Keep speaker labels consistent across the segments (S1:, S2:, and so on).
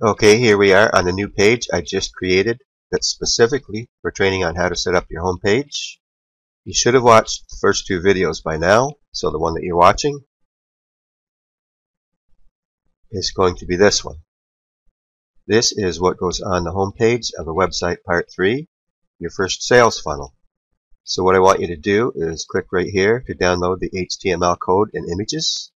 S1: Okay, here we are on the new page I just created that's specifically for training on how to set up your home page. You should have watched the first two videos by now, so the one that you're watching is going to be this one. This is what goes on the home page of the website part 3, your first sales funnel. So what I want you to do is click right here to download the HTML code and images.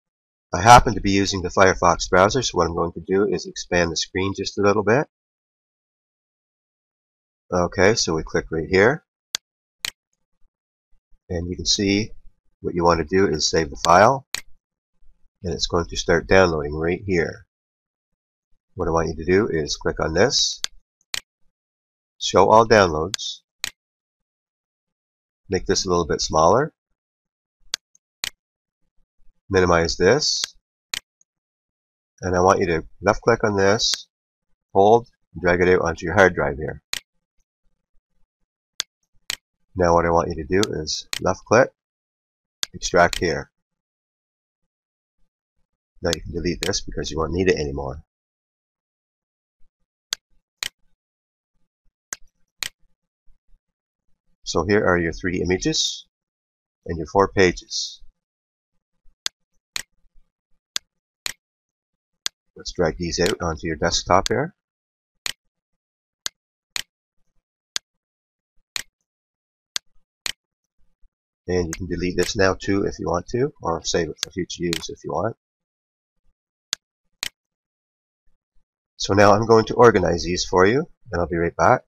S1: I happen to be using the Firefox browser, so what I'm going to do is expand the screen just a little bit. Okay, so we click right here, and you can see what you want to do is save the file, and it's going to start downloading right here. What I want you to do is click on this, show all downloads, make this a little bit smaller, minimize this, and I want you to left click on this, hold, and drag it out onto your hard drive here. Now what I want you to do is left click, extract here. Now you can delete this because you won't need it anymore. So here are your 3 images and your 4 pages. Let's drag these out onto your desktop here. And you can delete this now too if you want to, or save it for future use if you want. So now I'm going to organize these for you, and I'll be right back.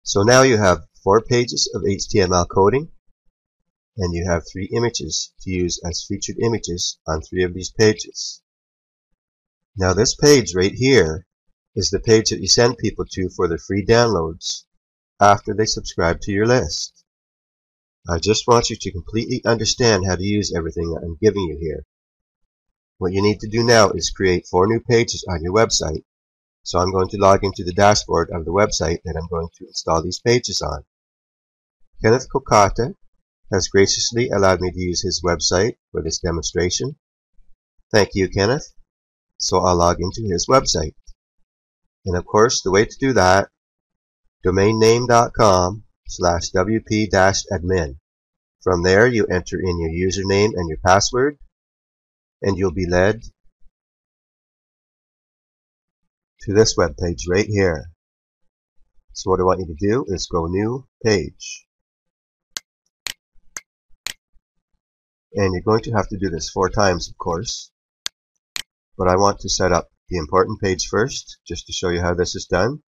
S1: So now you have 4 pages of HTML coding, and you have 3 images to use as featured images on 3 of these pages. Now this page right here is the page that you send people to for their free downloads after they subscribe to your list. I just want you to completely understand how to use everything that I'm giving you here. What you need to do now is create 4 new pages on your website. So I'm going to log into the dashboard of the website that I'm going to install these pages on. Kenneth Kokata has graciously allowed me to use his website for this demonstration. Thank you, Kenneth. So I'll log into his website. And of course, the way to do that, domainname.com/wp-admin. From there, you enter in your username and your password, and you'll be led to this web page right here. So what I want you to do is go new page. And you're going to have to do this 4 times, of course. But I want to set up the important page first, just to show you how this is done.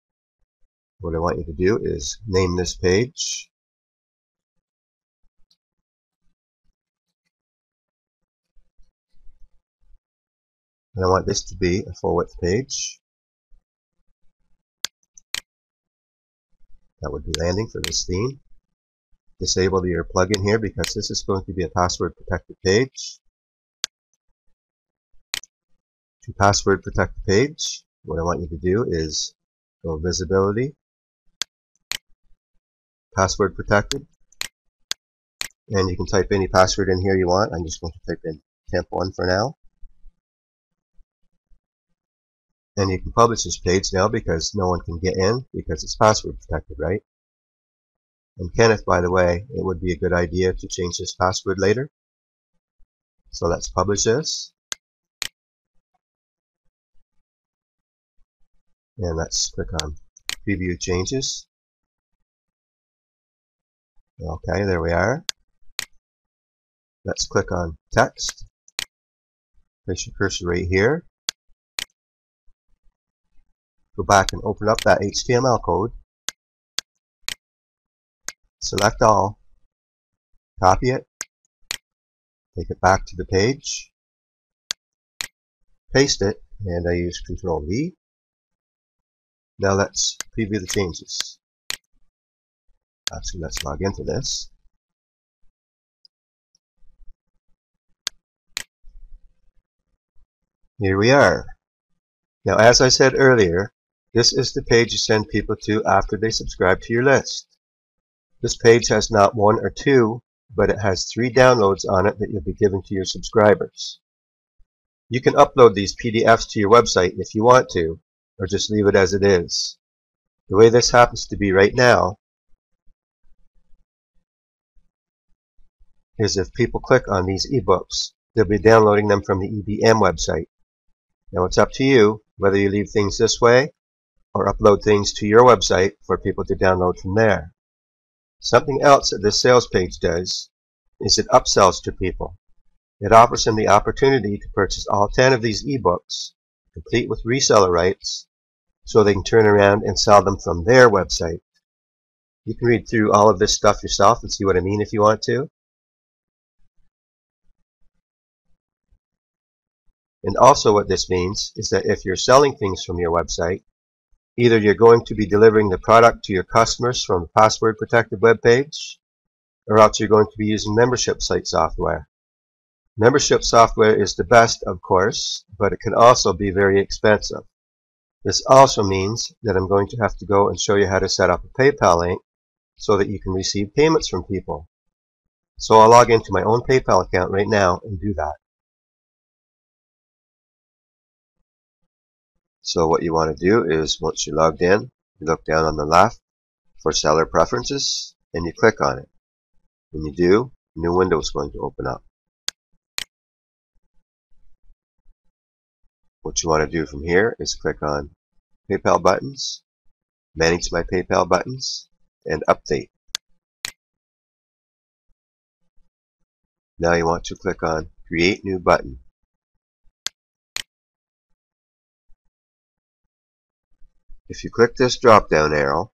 S1: What I want you to do is name this page. And I want this to be a full width page. That would be landing for this theme. Disable your plugin here because this is going to be a password protected page. To password protect the page, what I want you to do is go visibility, password protected, and you can type any password in here you want. I'm just going to type in temp1 for now. And you can publish this page now because no one can get in because it's password protected, right? And Kenneth, by the way, it would be a good idea to change this password later. So let's publish this. And let's click on preview changes. Okay, there we are. Let's click on text. Place your cursor right here. Go back and open up that HTML code. Select all. Copy it. Take it back to the page. Paste it, and I use Control V. Now let's preview the changes. Actually, let's log into this. Here we are. Now, as I said earlier, this is the page you send people to after they subscribe to your list. This page has not 1 or 2, but it has 3 downloads on it that you'll be giving to your subscribers. You can upload these PDFs to your website if you want to, or just leave it as it is. The way this happens to be right now is if people click on these ebooks, they'll be downloading them from the EBM website. Now it's up to you whether you leave things this way or upload things to your website for people to download from there. Something else that this sales page does is it upsells to people. It offers them the opportunity to purchase all 10 of these ebooks, complete with reseller rights, so they can turn around and sell them from their website. You can read through all of this stuff yourself and see what I mean if you want to. And also what this means is that if you're selling things from your website, either you're going to be delivering the product to your customers from a password protected web page, or else you're going to be using membership site software. Membership software is the best, of course, but it can also be very expensive. This also means that I'm going to have to go and show you how to set up a PayPal link so that you can receive payments from people. So I'll log into my own PayPal account right now and do that. So what you want to do is, once you're logged in, you look down on the left for seller preferences and you click on it. When you do, a new window is going to open up. What you want to do from here is click on PayPal buttons, manage my PayPal buttons, and update. Now you want to click on create new button. If you click this drop down arrow,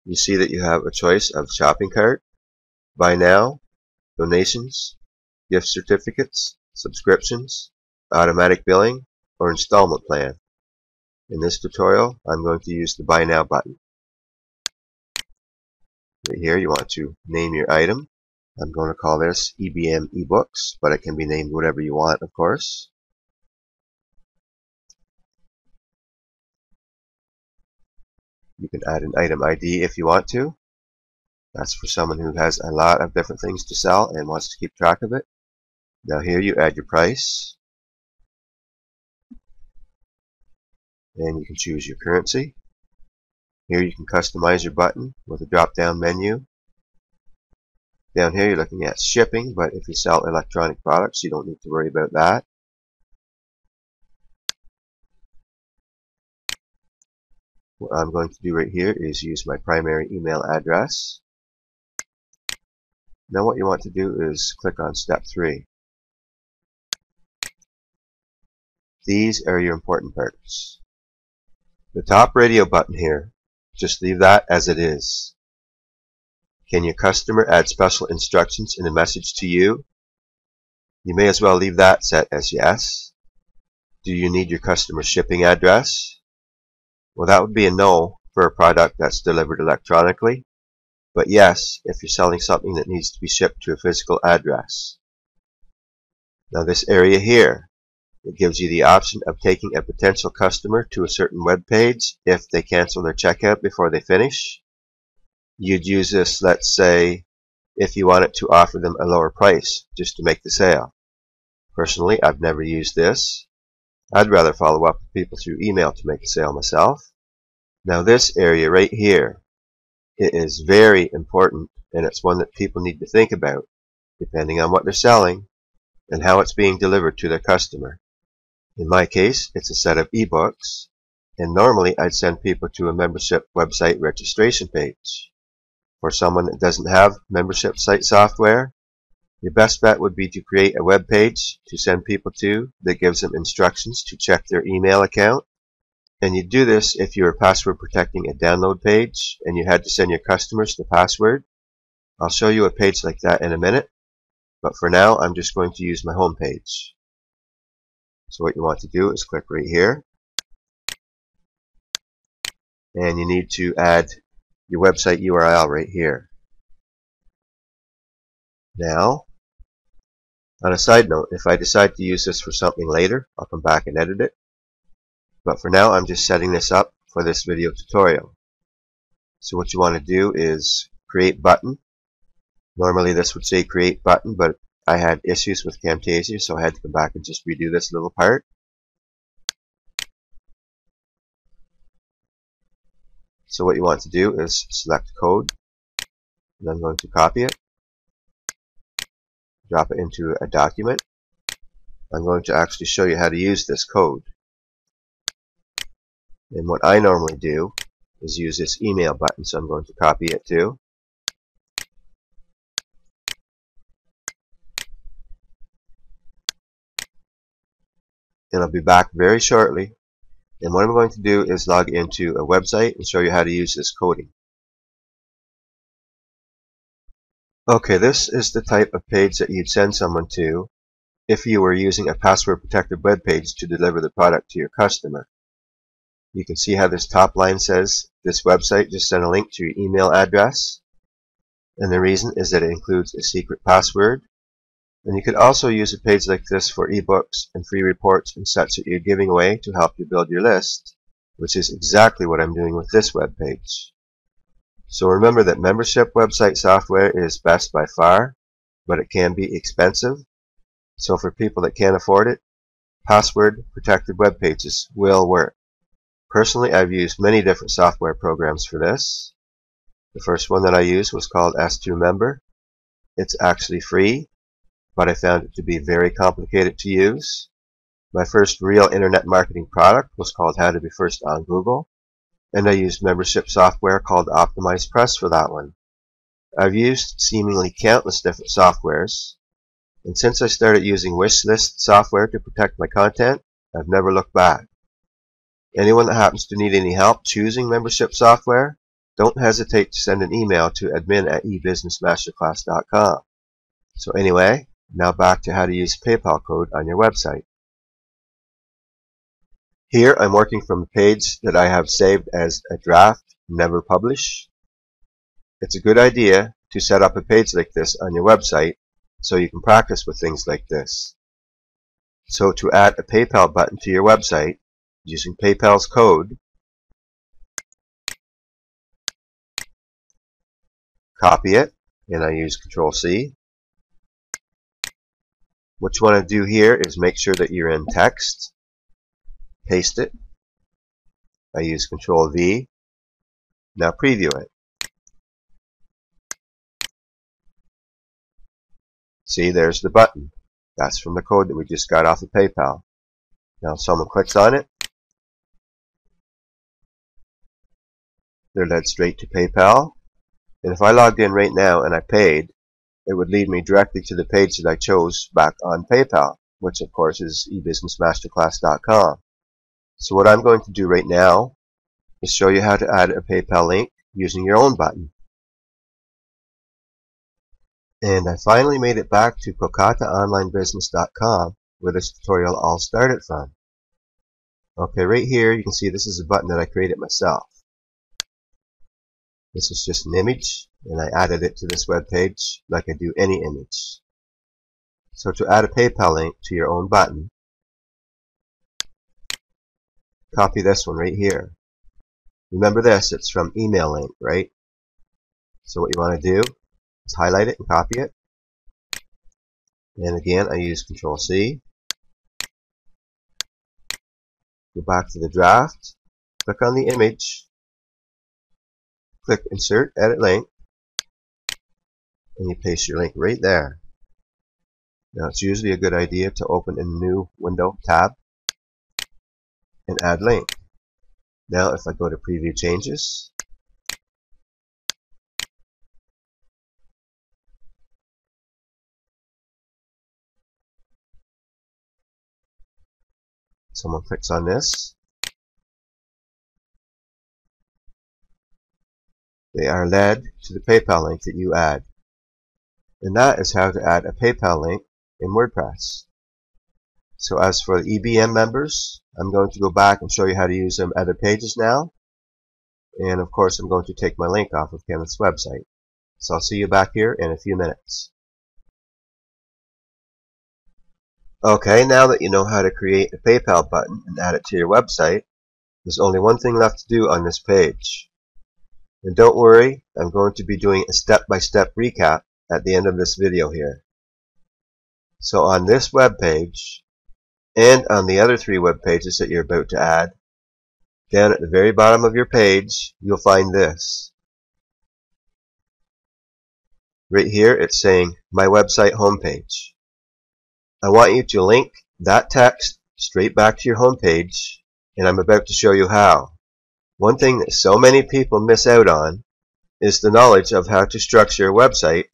S1: you see that you have a choice of shopping cart, buy now, donations, gift certificates, subscriptions, automatic billing, or installment plan. In this tutorial, I'm going to use the buy now button. Right here you want to name your item. I'm going to call this EBM ebooks, but it can be named whatever you want, of course. You can add an item ID if you want to. That's for someone who has a lot of different things to sell and wants to keep track of it. Now here you add your price. And you can choose your currency. Here you can customize your button with a drop-down menu. Down here you're looking at shipping, but if you sell electronic products you don't need to worry about that. What I'm going to do right here is use my primary email address. Now what you want to do is click on step 3. These are your important parts. The top radio button here, just leave that as it is. Can your customer add special instructions in a message to you? You may as well leave that set as yes. Do you need your customer's shipping address? Well, that would be a no for a product that's delivered electronically, but yes if you're selling something that needs to be shipped to a physical address. Now this area here, it gives you the option of taking a potential customer to a certain web page if they cancel their checkout before they finish. You'd use this, let's say, if you wanted to offer them a lower price just to make the sale. Personally, I've never used this. I'd rather follow up with people through email to make a sale myself. Now this area right here, it is very important, and it's one that people need to think about depending on what they're selling and how it's being delivered to their customer. In my case, it's a set of ebooks, and normally I'd send people to a membership website registration page. For someone that doesn't have membership site software, your best bet would be to create a web page to send people to that gives them instructions to check their email account. And you do this if you were password protecting a download page and you had to send your customers the password. I'll show you a page like that in a minute, but for now I'm just going to use my home page. So what you want to do is click right here, and you need to add your website URL right here. Now, on a side note, if I decide to use this for something later, I'll come back and edit it. But for now, I'm just setting this up for this video tutorial. So what you want to do is create button. Normally this would say create button, but I had issues with Camtasia, so I had to come back and just redo this little part. So what you want to do is select code, and I'm going to copy it, drop it into a document. I'm going to actually show you how to use this code. And what I normally do is use this email button, so I'm going to copy it too. And I'll be back very shortly. And what I'm going to do is log into a website and show you how to use this coding. Okay, this is the type of page that you'd send someone to if you were using a password protected web page to deliver the product to your customer. You can see how this top line says this website just sent a link to your email address, and the reason is that it includes a secret password. And you could also use a page like this for ebooks and free reports and such that you're giving away to help you build your list, which is exactly what I'm doing with this web page. So remember that membership website software is best by far, but it can be expensive. So for people that can't afford it, password protected web pages will work. Personally, I've used many different software programs for this. The first one that I used was called S2 Member. It's actually free, but I found it to be very complicated to use. My first real internet marketing product was called How to Be First on Google, and I used membership software called Optimized Press for that one. I've used seemingly countless different softwares, and since I started using wishlist software to protect my content, I've never looked back. Anyone that happens to need any help choosing membership software, don't hesitate to send an email to admin@ebusinessmasterclass.com. So anyway, now back to how to use PayPal code on your website. Here I'm working from a page that I have saved as a draft, never publish. It's a good idea to set up a page like this on your website so you can practice with things like this. So to add a PayPal button to your website using PayPal's code, copy it, and I use Control-C. What you want to do here is make sure that you're in text. Paste it. I use Control-V. Now preview it. See, there's the button. That's from the code that we just got off of PayPal. Now if someone clicks on it, they're led straight to PayPal. And if I logged in right now and I paid, it would lead me directly to the page that I chose back on PayPal, which of course is ebusinessmasterclass.com. So what I'm going to do right now is show you how to add a PayPal link using your own button. And I finally made it back to KokataOnlineBusiness.com, where this tutorial all started from. Okay, right here you can see this is a button that I created myself. This is just an image, and I added it to this web page like I do any image. So to add a PayPal link to your own button, copy this one right here. Remember this, it's from email link, right? So what you want to do is highlight it and copy it. And again, I use Control-C. Go back to the draft, click on the image, click Insert Edit Link, and you paste your link right there. Now it's usually a good idea to open a new window tab and add link. Now if I go to Preview Changes, someone clicks on this, they are led to the PayPal link that you add. And that is how to add a PayPal link in WordPress. So as for the EBM members, I'm going to go back and show you how to use them other pages now. And of course I'm going to take my link off of Kenneth's website. So I'll see you back here in a few minutes. Okay, now that you know how to create a PayPal button and add it to your website, there's only one thing left to do on this page. And don't worry, I'm going to be doing a step-by-step recap at the end of this video here. So on this web page and on the other 3 web pages that you're about to add, down at the very bottom of your page, you'll find this. Right here, it's saying My Website Homepage. I want you to link that text straight back to your homepage, and I'm about to show you how. One thing that so many people miss out on is the knowledge of how to structure a website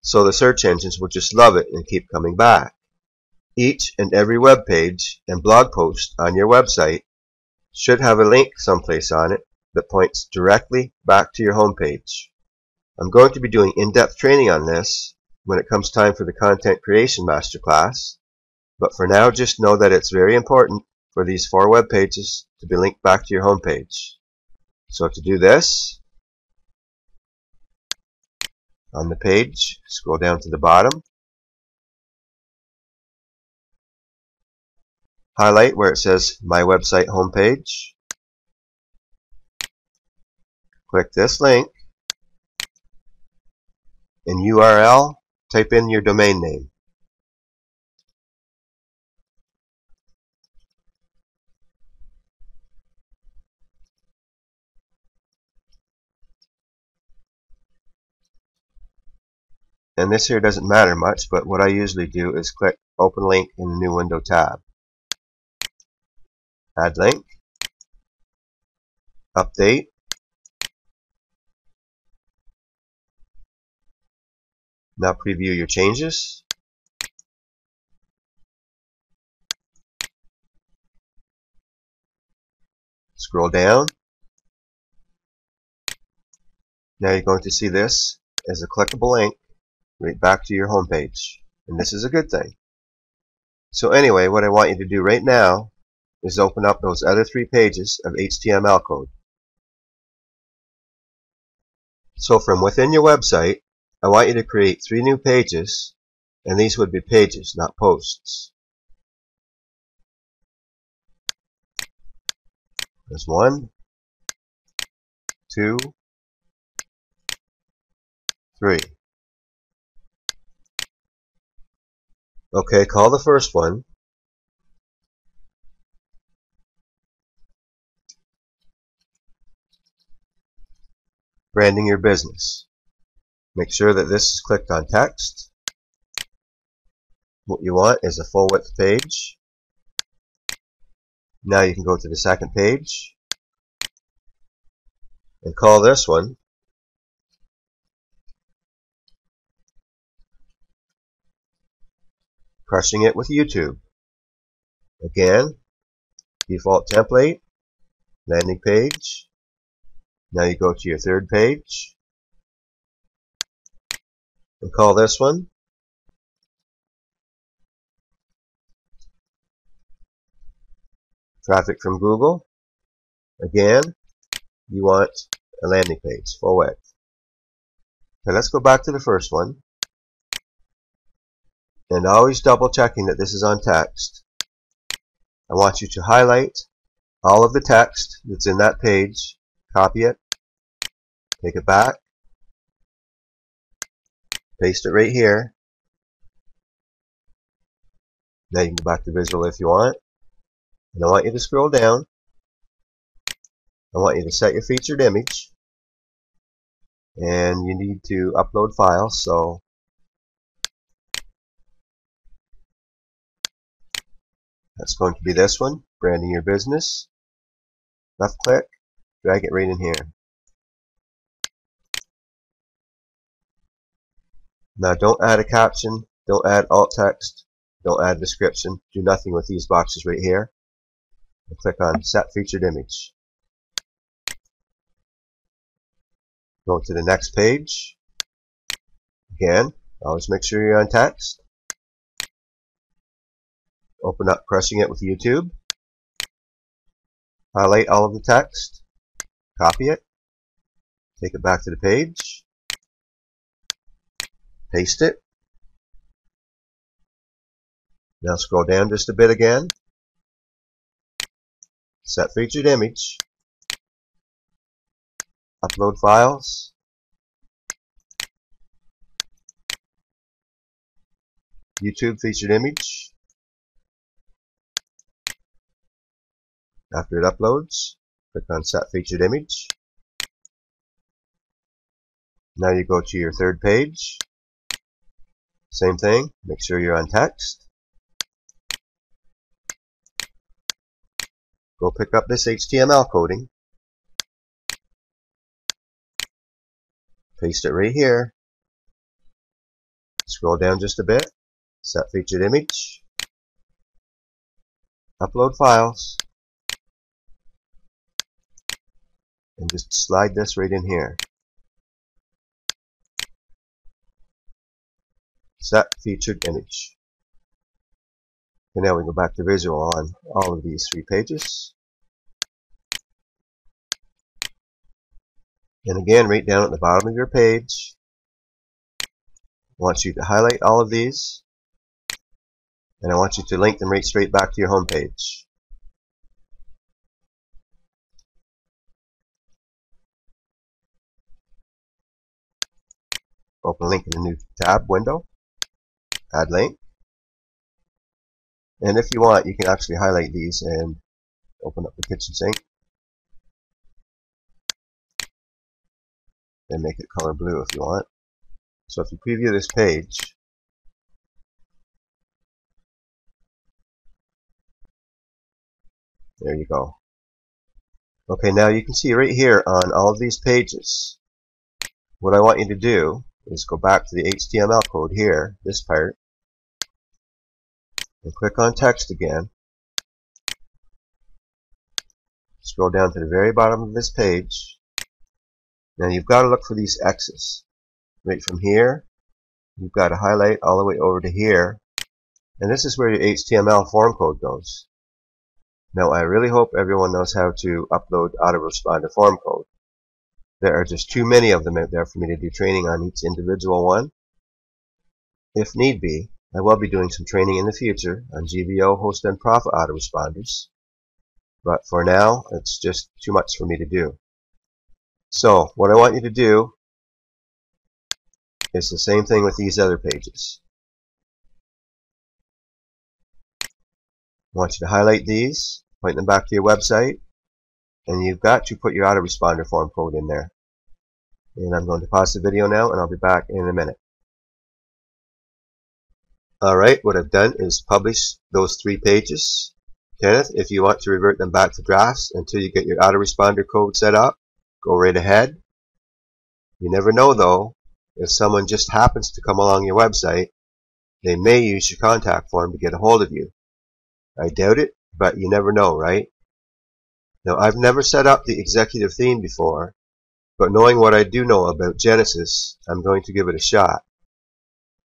S1: so the search engines will just love it and keep coming back. Each and every web page and blog post on your website should have a link someplace on it that points directly back to your homepage. I'm going to be doing in-depth training on this when it comes time for the Content Creation Masterclass, but for now just know that it's very important for these 4 web pages to be linked back to your homepage. So to do this, on the page, scroll down to the bottom, highlight where it says My Website Homepage, click this link, in URL, type in your domain name. And this here doesn't matter much, but what I usually do is click Open Link in the New Window tab. Add link, update, now preview your changes. Scroll down. Now you're going to see this as a clickable link right back to your home page. And this is a good thing. So anyway, what I want you to do right now is open up those other 3 pages of HTML code. So from within your website, I want you to create 3 new pages, and these would be pages, not posts. There's 1, 2, 3. Okay, call the first one Branding Your Business. Make sure that this is clicked on text. What you want is a full width page. Now you can go to the second page and call this one Crushing It with YouTube. Again, default template, landing page. Now you go to your third page and call this one Traffic from Google. Again, you want a landing page, full width. Okay, let's go back to the first one. And always double checking that this is on text. I want you to highlight all of the text that's in that page, copy it, take it back, paste it right here. Now you can go back to visual if you want. And I want you to scroll down. I want you to set your featured image. And you need to upload files, so that's going to be this one, Branding Your Business. Left click, drag it right in here. Now don't add a caption, don't add alt text, don't add description, do nothing with these boxes right here. And click on Set Featured Image. Go to the next page. Again, always make sure you're on text. Open up Crushing It with YouTube. Highlight all of the text. Copy it. Take it back to the page. Paste it. Now scroll down just a bit again. Set featured image. Upload files. YouTube featured image. After it uploads, click on Set Featured Image. Now you go to your third page. Same thing, make sure you're on text. Go pick up this HTML coding. Paste it right here. Scroll down just a bit. Set Featured Image. Upload files. And just slide this right in here. Set Featured Image. And now we go back to visual on all of these 3 pages. And again, right down at the bottom of your page, I want you to highlight all of these, and I want you to link them right straight back to your home page. Open a link in a new tab window. Add link. And if you want, you can actually highlight these and open up the kitchen sink and make it color blue if you want. So if you preview this page, there you go. Okay, now you can see right here on all of these pages, what I want you to do is go back to the HTML code here, this part, and click on text again. Scroll down to the very bottom of this page. Now you've got to look for these X's. Right from here, you've got to highlight all the way over to here, and this is where your HTML form code goes. Now I really hope everyone knows how to upload autoresponder form code. There are just too many of them out there for me to do training on each individual one. If need be, I will be doing some training in the future on GVO, host, and profit autoresponders. But for now, it's just too much for me to do. So what I want you to do is the same thing with these other pages. I want you to highlight these, point them back to your website, and you've got to put your autoresponder form code in there. And I'm going to pause the video now, and I'll be back in a minute. Alright, what I've done is publish those 3 pages. Kenneth, if you want to revert them back to drafts until you get your autoresponder code set up, go right ahead. You never know though, if someone just happens to come along your website, they may use your contact form to get a hold of you. I doubt it, but you never know, right? Now, I've never set up the executive theme before, but knowing what I do know about Genesis, I'm going to give it a shot.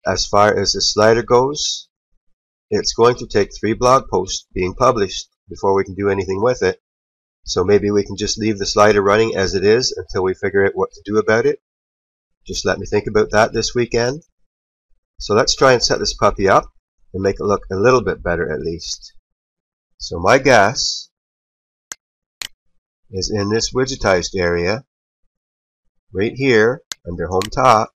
S1: As far as the slider goes, it's going to take 3 blog posts being published before we can do anything with it. So maybe we can just leave the slider running as it is until we figure out what to do about it. Just let me think about that this weekend. So let's try and set this puppy up and make it look a little bit better at least. So my guess is in this widgetized area, right here under Home Top,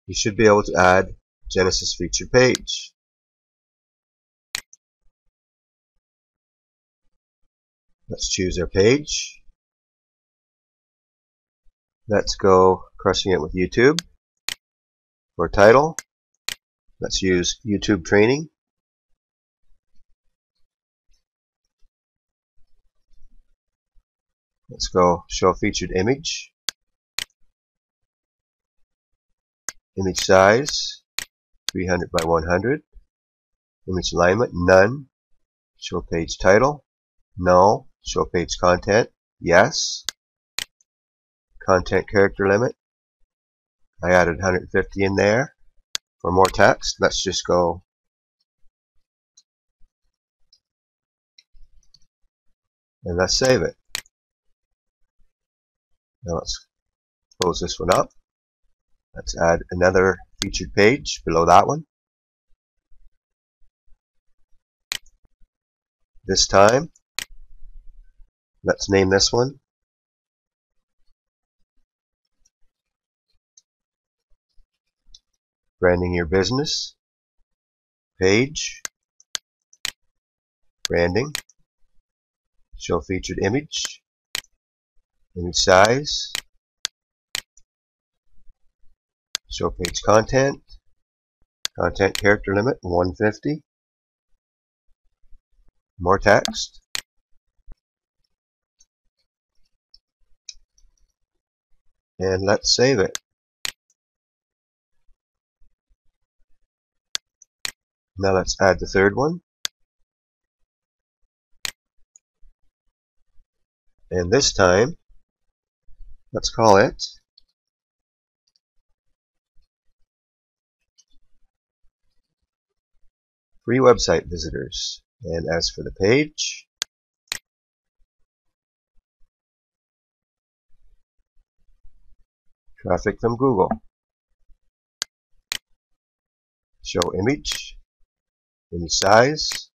S1: you should be able to add Genesis featured page. Let's choose our page. Let's go crushing it with YouTube. For title, let's use YouTube training. Let's go show featured image. Image size 300 by 100. Image alignment none. Show page title no. Show page content yes. Content character limit, I added 150 in there. For more text, let's just go and let's save it. Now let's close this one up. Let's add another featured page below that one. This time, let's name this one Branding Your Business. page, branding, show featured image, image size, show page content, content character limit 150, more text, and let's save it. Now let's add the third one. And this time, let's call it free website visitors. And as for the page, traffic from Google. Show image, image size,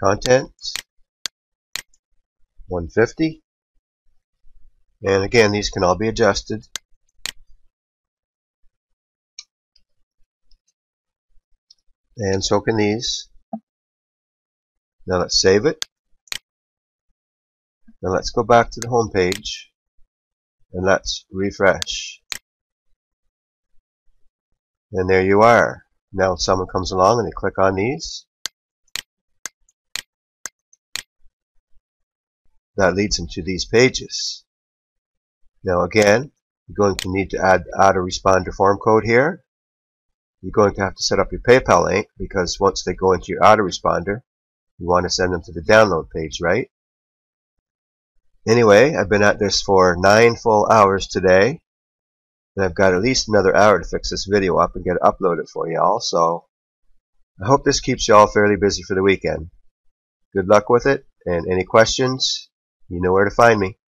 S1: content 150, and again these can all be adjusted. And so can these. Now let's save it. Now let's go back to the home page and let's refresh. And there you are. Now if someone comes along and they click on these, that leads them to these pages. Now again, you're going to need to add the autoresponder form code here. You're going to have to set up your PayPal link, because once they go into your autoresponder, you want to send them to the download page, right? Anyway, I've been at this for 9 full hours today, and I've got at least another hour to fix this video up and get it uploaded for y'all. So I hope this keeps y'all fairly busy for the weekend. Good luck with it, and any questions, you know where to find me.